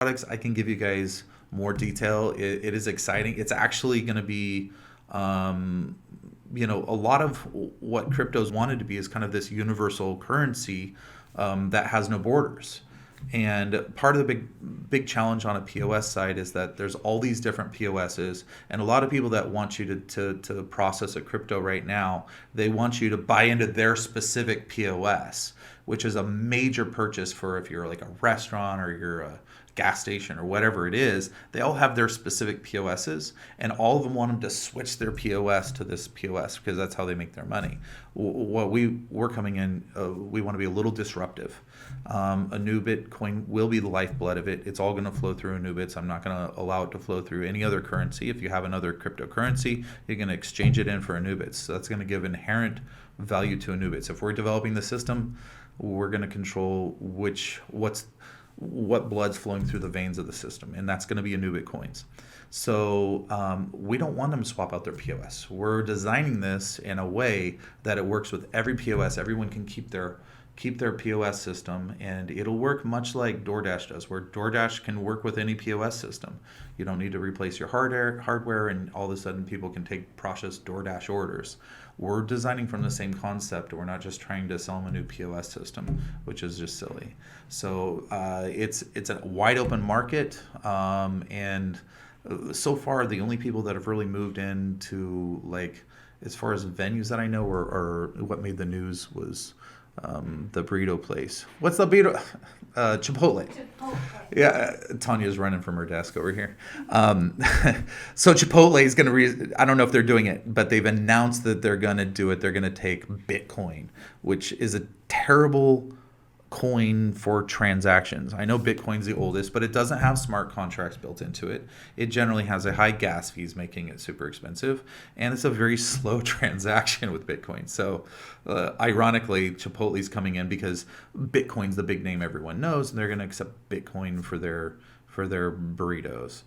products, I can give you guys more detail. It is exciting. It's actually going to be, um, a lot of what cryptos wanted to be is kind of this universal currency that has no borders. And part of the big challenge on a POS side is that there's all these different POSs, and a lot of people that want you to process a crypto right now, they want you to buy into their specific POS, which is a major purchase for if you're like a restaurant or you're a gas station or whatever it is. They all have their specific POSs, and all of them want them to switch their POS to this POS because that's how they make their money. What we're coming in, we want to be a little disruptive. Anubit Coin will be the lifeblood of it. It's all going to flow through Anubits. I'm not going to allow it to flow through any other currency. If you have another cryptocurrency, you're going to exchange it in for Anubits. So that's going to give inherent value to Anubits. If we're developing the system, we're going to control what blood's flowing through the veins of the system, and that's going to be Anubit coins. So we don't want them to swap out their POS. We're designing this in a way that it works with every POS. Everyone can keep their POS system, and it'll work much like DoorDash does, where DoorDash can work with any POS system. You don't need to replace your hardware, and all of a sudden people can process DoorDash orders. We're designing from the same concept. We're not just trying to sell them a new POS system, which is just silly. So it's a wide open market, and so far the only people that have really moved into, like, as far as venues that I know, or what made the news was the burrito place. What's the burrito? Chipotle. Chipotle. Yeah, Tanya's running from her desk over here. So Chipotle is going to, I don't know if they're doing it, but they've announced that they're going to do it. They're going to take Bitcoin, which is a terrible coin for transactions. I know Bitcoin's the oldest, but it doesn't have smart contracts built into it. It generally has a high gas fees, making it super expensive, and it's a very slow transaction with Bitcoin. So ironically, Chipotle's coming in because Bitcoin's the big name everyone knows, and they're going to accept Bitcoin for their burritos.